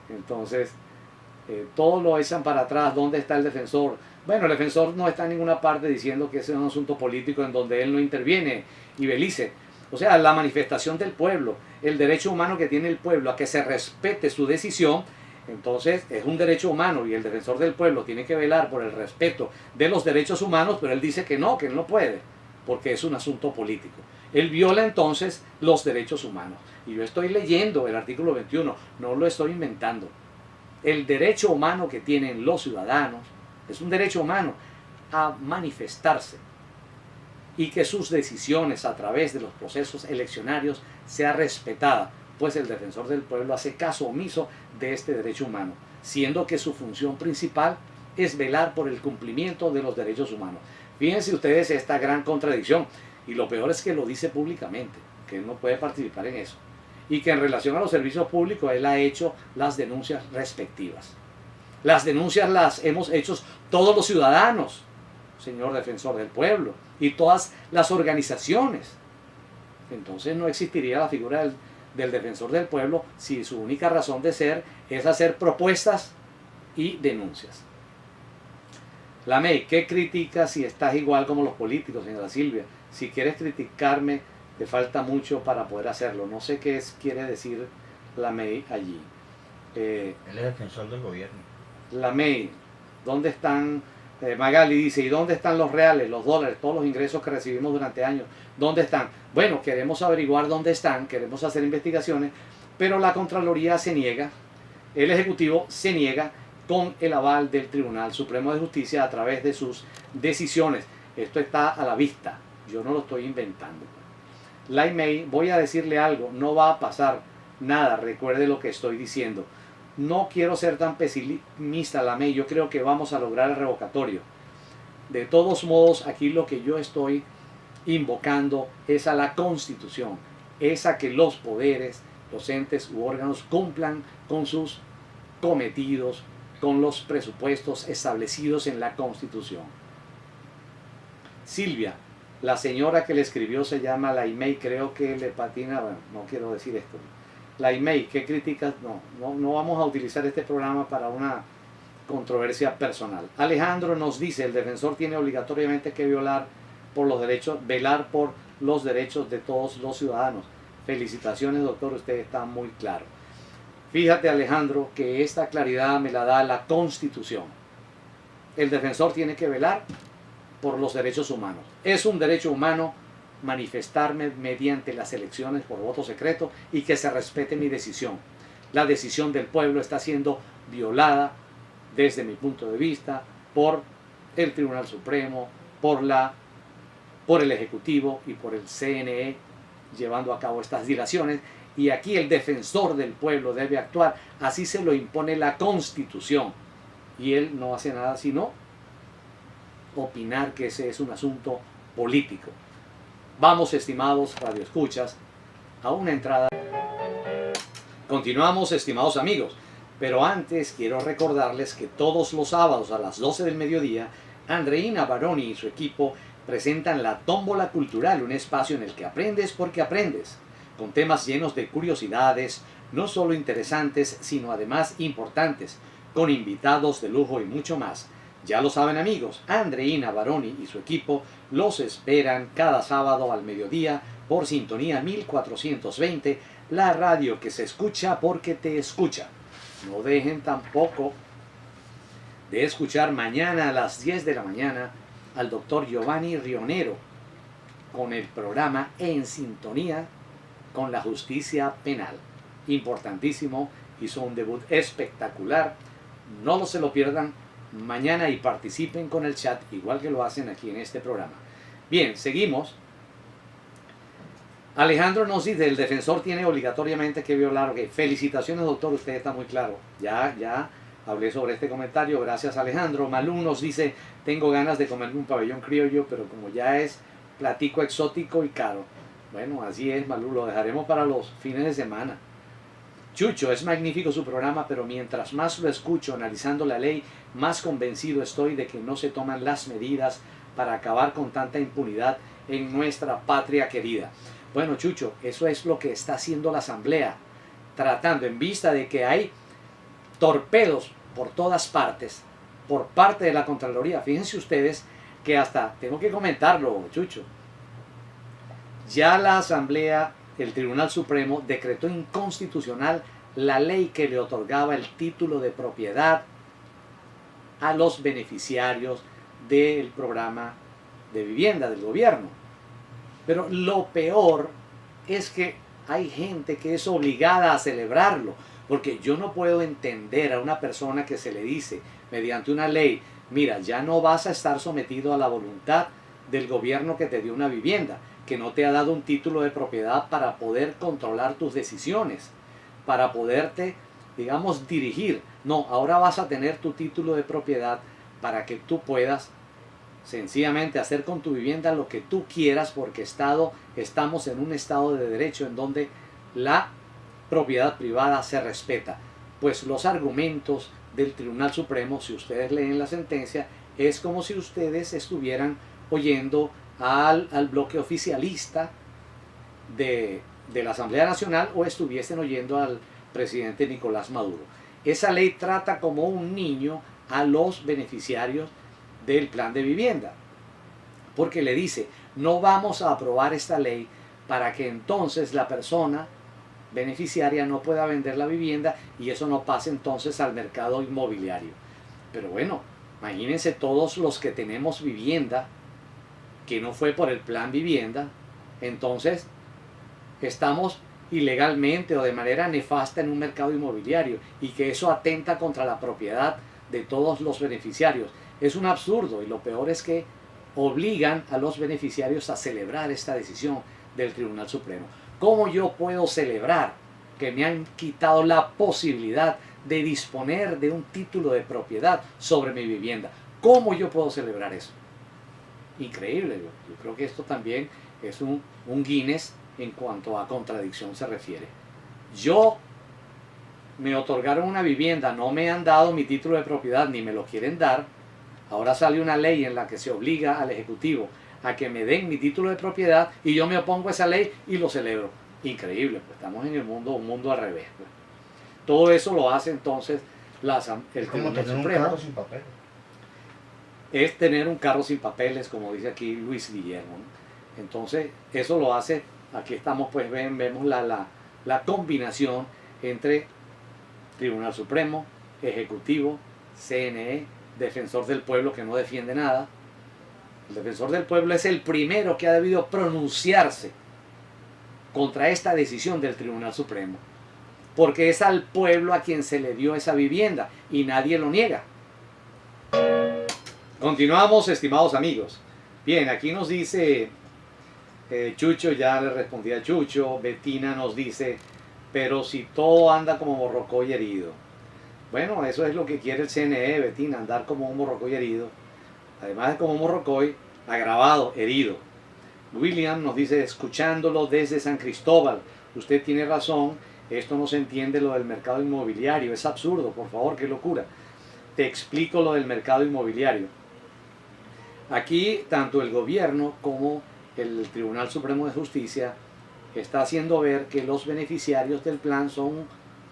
Entonces, todos lo echan para atrás. ¿Dónde está el defensor? Bueno, el defensor no está en ninguna parte diciendo que ese es un asunto político en donde él no interviene. Y Belice, o sea, la manifestación del pueblo, el derecho humano que tiene el pueblo a que se respete su decisión, entonces es un derecho humano y el defensor del pueblo tiene que velar por el respeto de los derechos humanos, pero él dice que él no puede, porque es un asunto político. Él viola entonces los derechos humanos. Y yo estoy leyendo el artículo 21, no lo estoy inventando. El derecho humano que tienen los ciudadanos es un derecho humano a manifestarse y que sus decisiones a través de los procesos eleccionarios sea respetada, pues el defensor del pueblo hace caso omiso de este derecho humano, siendo que su función principal es velar por el cumplimiento de los derechos humanos. Fíjense ustedes esta gran contradicción, y lo peor es que lo dice públicamente, que él no puede participar en eso, y que en relación a los servicios públicos él ha hecho las denuncias respectivas. Las denuncias las hemos hecho todos los ciudadanos, señor defensor del pueblo, y todas las organizaciones. Entonces no existiría la figura del defensor del pueblo si su única razón de ser es hacer propuestas y denuncias. Lamey, ¿qué criticas si estás igual como los políticos, señora Silvia? Si quieres criticarme, te falta mucho para poder hacerlo. No sé qué quiere decir Lamey allí. Él es defensor del gobierno. Lamey, ¿dónde están? Magali dice, ¿y dónde están los reales, los dólares, todos los ingresos que recibimos durante años? ¿Dónde están? Bueno, queremos averiguar dónde están, queremos hacer investigaciones, pero la Contraloría se niega, el Ejecutivo se niega con el aval del Tribunal Supremo de Justicia a través de sus decisiones. Esto está a la vista, yo no lo estoy inventando. Lai Mei, voy a decirle algo, no va a pasar nada, recuerde lo que estoy diciendo. No quiero ser tan pesimista, Lai Mei, yo creo que vamos a lograr el revocatorio. De todos modos, aquí lo que yo estoy invocando es a la Constitución, es a que los poderes, los entes u órganos cumplan con sus cometidos, con los presupuestos establecidos en la Constitución. Silvia, la señora que le escribió se llama Lai Mei, creo que le patina, bueno, no quiero decir esto. Lai Mei, ¿qué críticas? No vamos a utilizar este programa para una controversia personal. Alejandro nos dice, el defensor tiene obligatoriamente que velar por los derechos de todos los ciudadanos. Felicitaciones, doctor, usted está muy claro. Fíjate, Alejandro, que esta claridad me la da la Constitución. El defensor tiene que velar por los derechos humanos. Es un derecho humano manifestarme mediante las elecciones por voto secreto y que se respete mi decisión. La decisión del pueblo está siendo violada desde mi punto de vista por el Tribunal Supremo, por el Ejecutivo y por el CNE llevando a cabo estas dilaciones, y aquí el defensor del pueblo debe actuar, así se lo impone la Constitución, y él no hace nada sino opinar que ese es un asunto político. Vamos, estimados radioescuchas, a una entrada. Continuamos, estimados amigos, pero antes quiero recordarles que todos los sábados a las 12 del mediodía, Andreina Baroni y su equipo presentan la Tómbola Cultural, un espacio en el que aprendes porque aprendes, con temas llenos de curiosidades, no solo interesantes, sino además importantes, con invitados de lujo y mucho más. Ya lo saben, amigos, Andreina Baroni y su equipo los esperan cada sábado al mediodía por Sintonía 1420, la radio que se escucha porque te escucha. No dejen tampoco de escuchar mañana a las 10 de la mañana al doctor Giovanni Rionero con el programa En Sintonía con la Justicia Penal. Importantísimo, hizo un debut espectacular. No se lo pierdan mañana y participen con el chat igual que lo hacen aquí en este programa. Bien, seguimos. Alejandro nos dice, el defensor tiene obligatoriamente que violar. Okay. Felicitaciones, doctor, usted está muy claro. Ya hablé sobre este comentario, gracias, Alejandro. Malú nos dice, tengo ganas de comerme un pabellón criollo, pero como ya es platico exótico y caro. Bueno, así es, Malú, lo dejaremos para los fines de semana. Chucho, es magnífico su programa, pero mientras más lo escucho analizando la ley, más convencido estoy de que no se toman las medidas para acabar con tanta impunidad en nuestra patria querida. Bueno, Chucho, eso es lo que está haciendo la Asamblea, tratando, en vista de que hay torpedos por todas partes, por parte de la Contraloría. Fíjense ustedes que hasta, tengo que comentarlo, Chucho, ya la Asamblea, el Tribunal Supremo, decretó inconstitucional la ley que le otorgaba el título de propiedad a los beneficiarios del programa de vivienda del gobierno. Pero lo peor es que hay gente que es obligada a celebrarlo, porque yo no puedo entender a una persona que se le dice mediante una ley, mira, ya no vas a estar sometido a la voluntad del gobierno que te dio una vivienda, que no te ha dado un título de propiedad para poder controlar tus decisiones, para poderte, digamos, dirigir. No, ahora vas a tener tu título de propiedad para que tú puedas sencillamente hacer con tu vivienda lo que tú quieras, porque estamos en un estado de derecho en donde la propiedad privada se respeta. Pues los argumentos del Tribunal Supremo, si ustedes leen la sentencia, es como si ustedes estuvieran oyendo al bloque oficialista de la Asamblea Nacional o estuviesen oyendo al presidente Nicolás Maduro. Esa ley trata como un niño a los beneficiarios del plan de vivienda, porque le dice, no vamos a aprobar esta ley para que entonces la persona beneficiaria no pueda vender la vivienda y eso no pase entonces al mercado inmobiliario. Pero bueno, imagínense todos los que tenemos vivienda que no fue por el plan vivienda, entonces estamos ilegalmente o de manera nefasta en un mercado inmobiliario y que eso atenta contra la propiedad de todos los beneficiarios. Es un absurdo y lo peor es que obligan a los beneficiarios a celebrar esta decisión del Tribunal Supremo. ¿Cómo yo puedo celebrar que me han quitado la posibilidad de disponer de un título de propiedad sobre mi vivienda? ¿Cómo yo puedo celebrar eso? Increíble. Yo creo que esto también es un Guinness en cuanto a contradicción se refiere. Yo me otorgaron una vivienda, no me han dado mi título de propiedad ni me lo quieren dar. Ahora sale una ley en la que se obliga al Ejecutivo a que me den mi título de propiedad y yo me opongo a esa ley y lo celebro. Increíble, pues estamos en el mundo, un mundo al revés. Pues. Todo eso lo hace entonces el Tribunal Supremo. Es tener un carro sin papeles, como dice aquí Luis Guillermo. Entonces, eso lo hace, aquí estamos, pues vemos la combinación entre Tribunal Supremo, Ejecutivo, CNE, Defensor del Pueblo que no defiende nada. El Defensor del Pueblo es el primero que ha debido pronunciarse contra esta decisión del Tribunal Supremo, porque es al pueblo a quien se le dio esa vivienda y nadie lo niega. Continuamos, estimados amigos. Bien, aquí nos dice Chucho, ya le respondí a Chucho. Betina nos dice, pero si todo anda como morrocoy herido. Bueno, eso es lo que quiere el CNE, Betina, andar como un morrocoy herido. Además de como un morrocoy, agravado, herido. William nos dice, escuchándolo desde San Cristóbal, usted tiene razón, esto no se entiende lo del mercado inmobiliario, es absurdo, por favor, qué locura. Te explico lo del mercado inmobiliario. Aquí tanto el gobierno como el Tribunal Supremo de Justicia está haciendo ver que los beneficiarios del plan son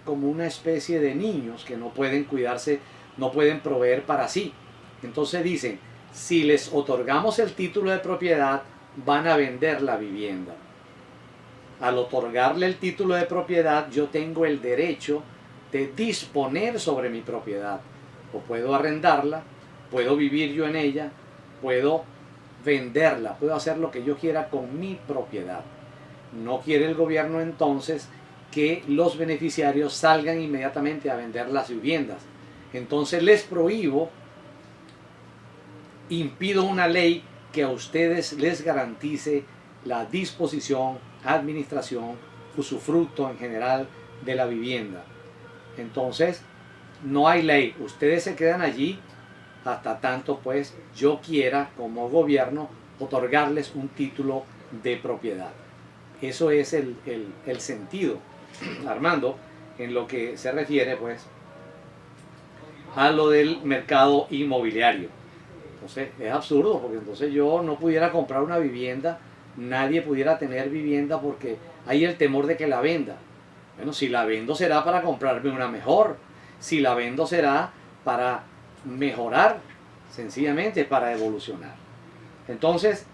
como una especie de niños que no pueden cuidarse, no pueden proveer para sí. Entonces dicen, si les otorgamos el título de propiedad, van a vender la vivienda. Al otorgarle el título de propiedad, yo tengo el derecho de disponer sobre mi propiedad. O puedo arrendarla, puedo vivir yo en ella, puedo venderla, puedo hacer lo que yo quiera con mi propiedad. No quiere el gobierno entonces que los beneficiarios salgan inmediatamente a vender las viviendas. Entonces les prohíbo, impido una ley que a ustedes les garantice la disposición, administración, usufructo en general de la vivienda. Entonces, no hay ley. Ustedes se quedan allí hasta tanto pues yo quiera como gobierno otorgarles un título de propiedad. Eso es el sentido, Armando, en lo que se refiere pues a lo del mercado inmobiliario. Entonces es absurdo, porque entonces yo no pudiera comprar una vivienda, nadie pudiera tener vivienda porque hay el temor de que la venda. Bueno, si la vendo será para comprarme una mejor, si la vendo será para mejorar, sencillamente para evolucionar. Entonces,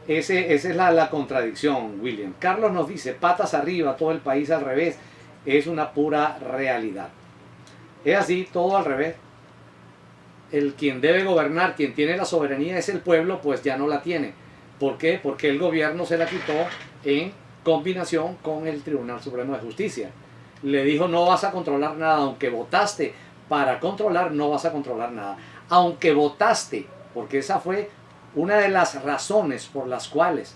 esa es la contradicción, William. Carlos nos dice, patas arriba, todo el país al revés, es una pura realidad. Es así, todo al revés. Quien debe gobernar, quien tiene la soberanía es el pueblo, pues ya no la tiene. ¿Por qué? Porque el gobierno se la quitó en combinación con el Tribunal Supremo de Justicia. Le dijo, no vas a controlar nada, aunque votaste para controlar, no vas a controlar nada. Aunque votaste, porque esa fue una de las razones por las cuales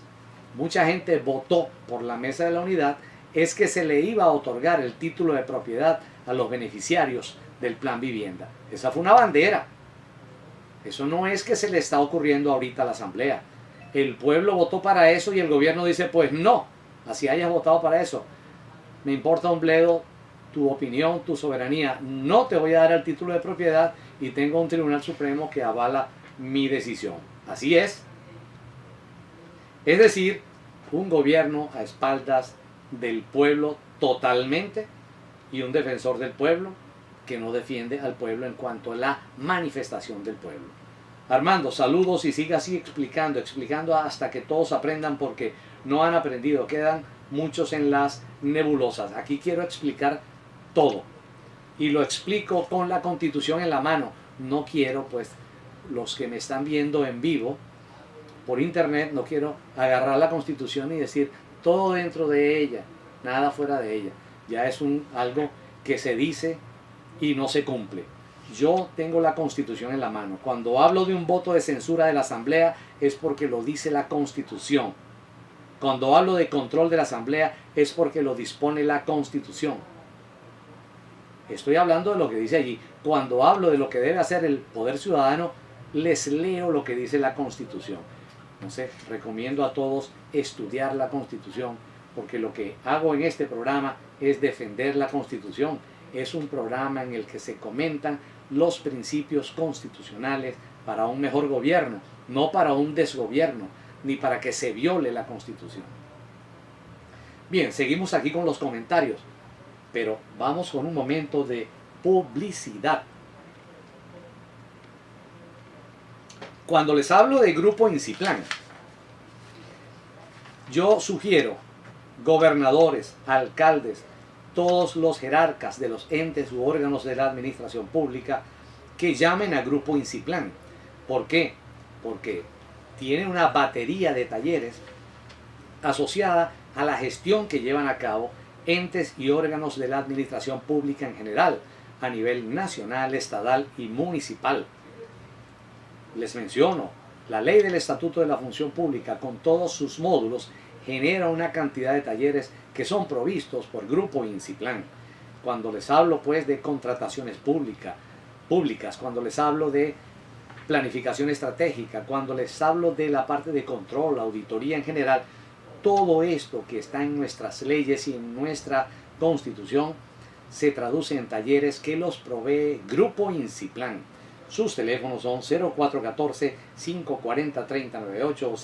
mucha gente votó por la Mesa de la Unidad, es que se le iba a otorgar el título de propiedad a los beneficiarios del Plan Vivienda. Esa fue una bandera. Eso no es que se le está ocurriendo ahorita a la Asamblea. El pueblo votó para eso y el gobierno dice, pues no, así hayas votado para eso. Me importa un bledo tu opinión, tu soberanía. No te voy a dar el título de propiedad y tengo un Tribunal Supremo que avala mi decisión. Así es. Es decir, un gobierno a espaldas del pueblo totalmente y un defensor del pueblo que no defiende al pueblo en cuanto a la manifestación del pueblo. Armando, saludos y siga así explicando hasta que todos aprendan, porque no han aprendido, quedan muchos en las nebulosas. Aquí quiero explicar todo y lo explico con la Constitución en la mano. No quiero, pues, los que me están viendo en vivo por internet, no quiero agarrar la Constitución y decir todo dentro de ella, nada fuera de ella. Ya es algo que se dice y no se cumple. Yo tengo la Constitución en la mano. Cuando hablo de un voto de censura de la Asamblea es porque lo dice la Constitución. Cuando hablo de control de la Asamblea es porque lo dispone la Constitución. Estoy hablando de lo que dice allí. Cuando hablo de lo que debe hacer el poder ciudadano, les leo lo que dice la Constitución. Entonces, recomiendo a todos estudiar la Constitución, porque lo que hago en este programa es defender la Constitución. Es un programa en el que se comentan los principios constitucionales para un mejor gobierno, no para un desgobierno, ni para que se viole la Constitución. Bien, seguimos aquí con los comentarios, pero vamos con un momento de publicidad. Cuando les hablo de Grupo Inciplan, yo sugiero gobernadores, alcaldes, todos los jerarcas de los entes u órganos de la administración pública que llamen a Grupo Inciplan. ¿Por qué? Porque tienen una batería de talleres asociada a la gestión que llevan a cabo entes y órganos de la administración pública en general, a nivel nacional, estatal y municipal. Les menciono, la ley del Estatuto de la Función Pública con todos sus módulos genera una cantidad de talleres que son provistos por Grupo Inciplan. Cuando les hablo pues de contrataciones públicas, cuando les hablo de planificación estratégica, cuando les hablo de la parte de control, auditoría en general, todo esto que está en nuestras leyes y en nuestra Constitución se traduce en talleres que los provee Grupo Inciplan. Sus teléfonos son 0414-540-3098 o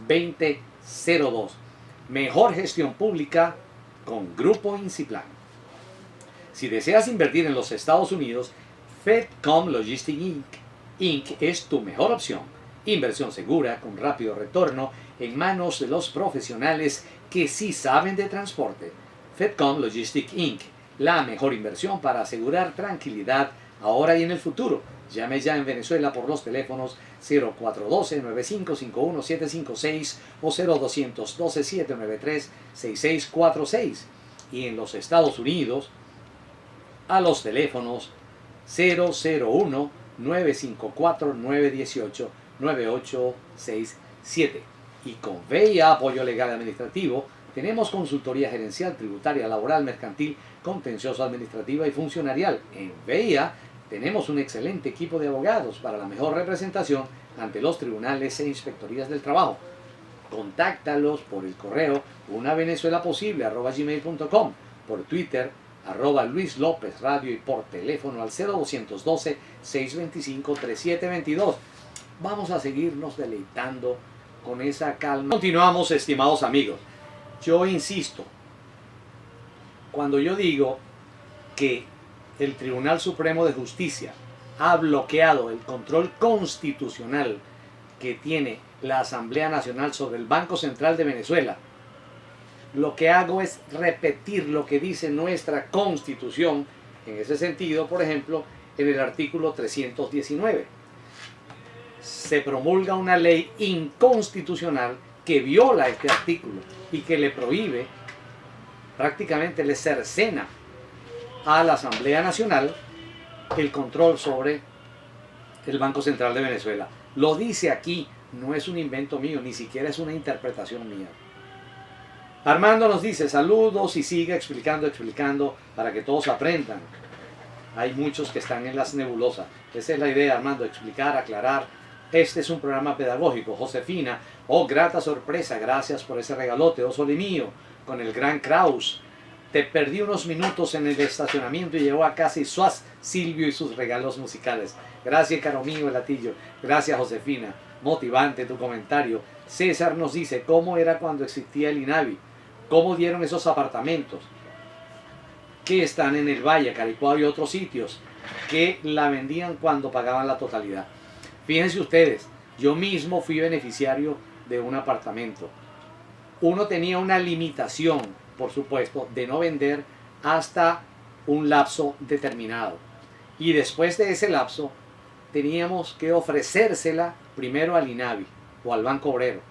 0212-793-2002. Mejor gestión pública con Grupo Inciplan. Si deseas invertir en los Estados Unidos, FedCom Logistics Inc. es tu mejor opción. Inversión segura, con rápido retorno, en manos de los profesionales que sí saben de transporte. FedCom Logistics Inc. La mejor inversión para asegurar tranquilidad ahora y en el futuro. Llame ya en Venezuela por los teléfonos 0412-9551-756 o 0212-793-6646. Y en los Estados Unidos, a los teléfonos 001-954-918-9867. Y con VIA Apoyo Legal Administrativo tenemos consultoría gerencial, tributaria, laboral, mercantil, contencioso, administrativa y funcionarial. En VIA tenemos un excelente equipo de abogados para la mejor representación ante los tribunales e inspectorías del trabajo. Contáctalos por el correo unavenezuelaposible@gmail.com, por Twitter @Luis López Radio y por teléfono al 0212-625-3722. Vamos a seguirnos deleitando con esa calma. Continuamos, estimados amigos. Yo insisto, cuando yo digo que el Tribunal Supremo de Justicia ha bloqueado el control constitucional que tiene la Asamblea Nacional sobre el Banco Central de Venezuela, lo que hago es repetir lo que dice nuestra Constitución en ese sentido. Por ejemplo, en el artículo 319 se promulga una ley inconstitucional que viola este artículo y que le prohíbe, prácticamente le cercena a la Asamblea Nacional el control sobre el Banco Central de Venezuela. Lo dice aquí, no es un invento mío, ni siquiera es una interpretación mía. Armando nos dice saludos y sigue explicando para que todos aprendan. Hay muchos que están en las nebulosas. Esa es la idea, Armando, explicar, aclarar. Este es un programa pedagógico. Josefina, oh, grata sorpresa, gracias por ese regalote. Oh, sole mío, con el gran Kraus. Te perdí unos minutos en el estacionamiento y llegó a casa y suaz Silvio y sus regalos musicales. Gracias, caro mío, el latillo. Gracias, Josefina. Motivante tu comentario. César nos dice, ¿cómo era cuando existía el INAVI? ¿Cómo dieron esos apartamentos que están en el Valle, Caricuao y otros sitios, que la vendían cuando pagaban la totalidad? Fíjense ustedes, yo mismo fui beneficiario de un apartamento. Uno tenía una limitación, por supuesto, de no vender hasta un lapso determinado. Y después de ese lapso, teníamos que ofrecérsela primero al INAVI o al Banco Obrero.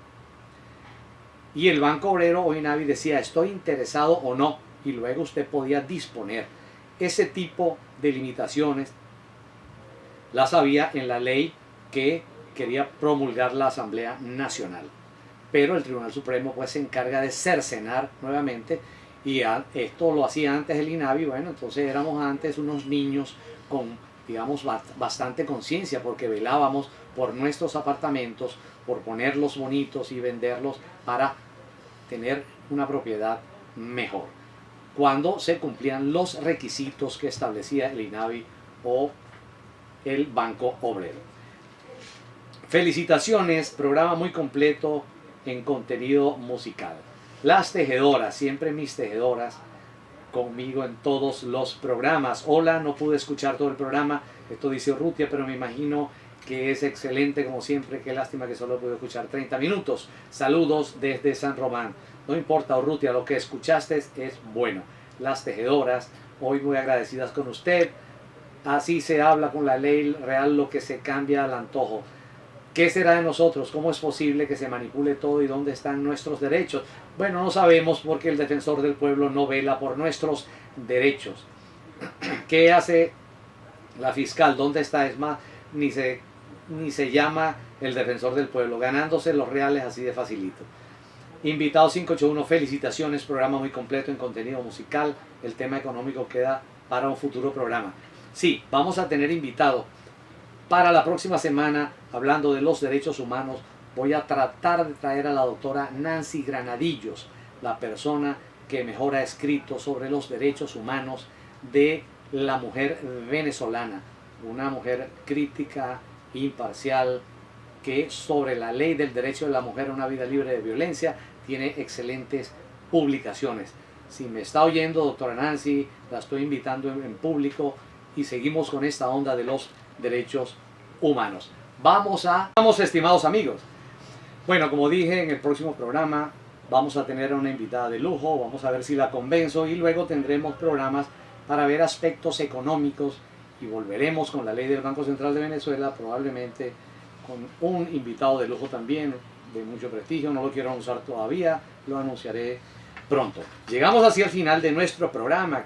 Y el Banco Obrero o INAVI decía, estoy interesado o no, y luego usted podía disponer. Ese tipo de limitaciones las había en la ley que quería promulgar la Asamblea Nacional. Pero el Tribunal Supremo pues se encarga de cercenar nuevamente, y esto lo hacía antes el INAVI. Bueno, entonces éramos antes unos niños con, digamos, bastante conciencia, porque velábamos por nuestros apartamentos, por ponerlos bonitos y venderlos para tener una propiedad mejor, cuando se cumplían los requisitos que establecía el INAVI o el Banco Obrero. Felicitaciones, programa muy completo en contenido musical. Las tejedoras, siempre mis tejedoras conmigo en todos los programas. Hola, no pude escuchar todo el programa, esto dice Urrutia, pero me imagino que es excelente como siempre. Qué lástima que solo pude escuchar 30 minutos. Saludos desde San Román. No importa, Urrutia, lo que escuchaste es bueno. Las tejedoras, hoy muy agradecidas con usted. Así se habla con la ley real, lo que se cambia al antojo. ¿Qué será de nosotros? ¿Cómo es posible que se manipule todo y dónde están nuestros derechos? Bueno, no sabemos, porque el defensor del pueblo no vela por nuestros derechos. ¿Qué hace la fiscal? ¿Dónde está? Es más, ni se llama el defensor del pueblo, ganándose los reales así de facilito. Invitado 581, felicitaciones, programa muy completo en contenido musical. El tema económico queda para un futuro programa. Sí, vamos a tener invitado para la próxima semana, hablando de los derechos humanos. Voy a tratar de traer a la doctora Nancy Granadillos, la persona que mejor ha escrito sobre los derechos humanos de la mujer venezolana. Una mujer crítica, imparcial, que sobre la ley del derecho de la mujer a una vida libre de violencia tiene excelentes publicaciones. Si me está oyendo, doctora Nancy, la estoy invitando en público, y seguimos con esta onda de los derechos humanos. Vamos, estimados amigos. Bueno, como dije, en el próximo programa vamos a tener a una invitada de lujo. Vamos a ver si la convenzo, y luego tendremos programas para ver aspectos económicos, y volveremos con la ley del Banco Central de Venezuela, probablemente con un invitado de lujo también, de mucho prestigio. No lo quiero anunciar todavía, lo anunciaré pronto. Llegamos así al final de nuestro programa.